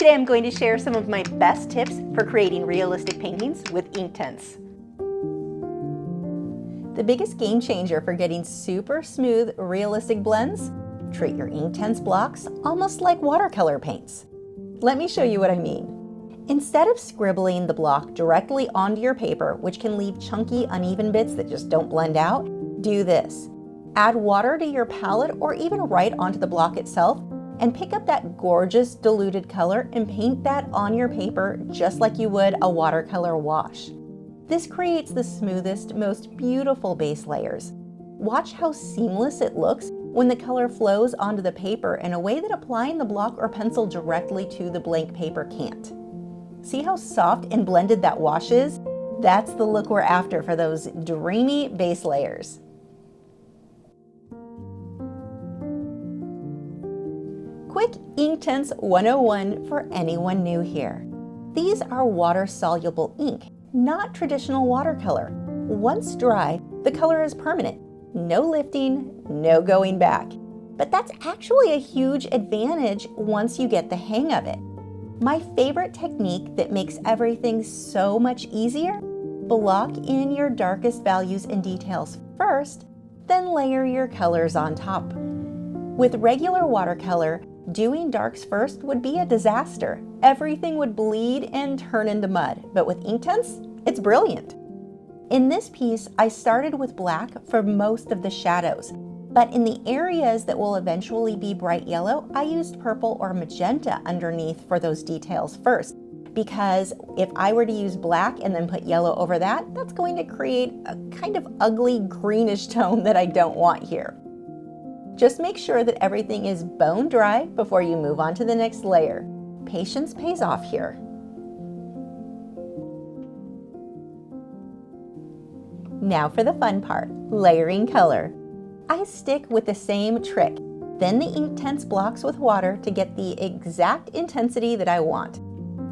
Today I'm going to share some of my best tips for creating realistic paintings with Inktense. The biggest game changer for getting super smooth, realistic blends? Treat your Inktense blocks almost like watercolor paints. Let me show you what I mean. Instead of scribbling the block directly onto your paper, which can leave chunky, uneven bits that just don't blend out, do this. Add water to your palette or even right onto the block itself, and pick up that gorgeous diluted color and paint that on your paper just like you would a watercolor wash. This creates the smoothest, most beautiful base layers. Watch how seamless it looks when the color flows onto the paper in a way that applying the block or pencil directly to the blank paper can't. See how soft and blended that wash is? That's the look we're after for those dreamy base layers. Quick Inktense 101 for anyone new here. These are water-soluble ink, not traditional watercolor. Once dry, the color is permanent. No lifting, no going back. But that's actually a huge advantage once you get the hang of it. My favorite technique that makes everything so much easier: block in your darkest values and details first, then layer your colors on top. With regular watercolor, doing darks first would be a disaster. Everything would bleed and turn into mud, but with Inktense, it's brilliant. In this piece, I started with black for most of the shadows, but in the areas that will eventually be bright yellow, I used purple or magenta underneath for those details first, because if I were to use black and then put yellow over that, that's going to create a kind of ugly greenish tone that I don't want here. Just make sure that everything is bone dry before you move on to the next layer. Patience pays off here. Now for the fun part, layering color. I stick with the same trick. Then the Inktense blocks with water to get the exact intensity that I want.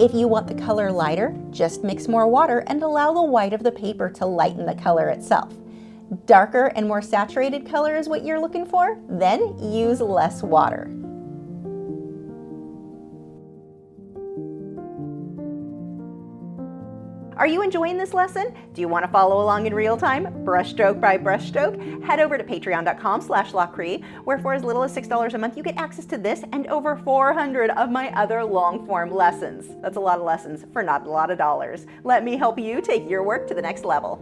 If you want the color lighter, just mix more water and allow the white of the paper to lighten the color itself. Darker and more saturated color is what you're looking for? Then use less water. Are you enjoying this lesson? Do you want to follow along in real time, brushstroke by brushstroke? Head over to patreon.com/Lachri, where for as little as $6 a month, you get access to this and over 400 of my other long-form lessons. That's a lot of lessons for not a lot of dollars. Let me help you take your work to the next level.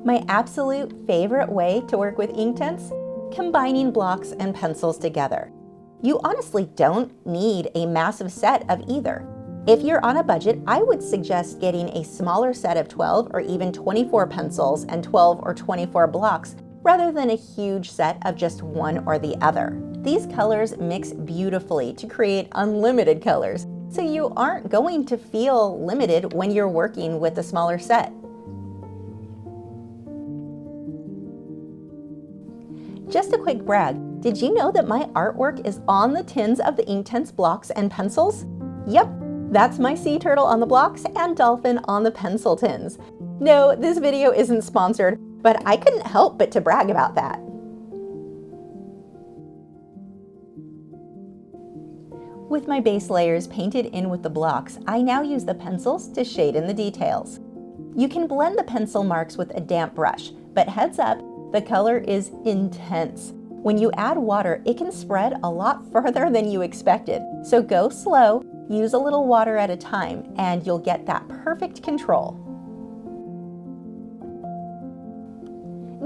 My absolute favorite way to work with Inktense? Combining blocks and pencils together. You honestly don't need a massive set of either. If you're on a budget, I would suggest getting a smaller set of 12 or even 24 pencils and 12 or 24 blocks rather than a huge set of just one or the other. These colors mix beautifully to create unlimited colors, so you aren't going to feel limited when you're working with a smaller set. Just a quick brag, did you know that my artwork is on the tins of the Inktense blocks and pencils? Yep, that's my sea turtle on the blocks and dolphin on the pencil tins. No, this video isn't sponsored, but I couldn't help but to brag about that. With my base layers painted in with the blocks, I now use the pencils to shade in the details. You can blend the pencil marks with a damp brush, but heads up, the color is intense. When you add water, it can spread a lot further than you expected. So go slow, use a little water at a time, and you'll get that perfect control.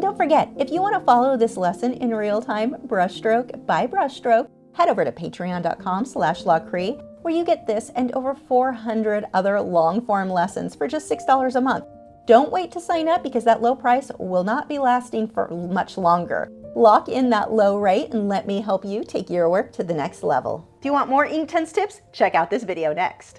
Don't forget, if you want to follow this lesson in real time, brushstroke by brushstroke, head over to patreon.com/Lachri, where you get this and over 400 other long-form lessons for just $6 a month. Don't wait to sign up because that low price will not be lasting for much longer. Lock in that low rate and let me help you take your work to the next level. Do you want more Inktense tips? Check out this video next.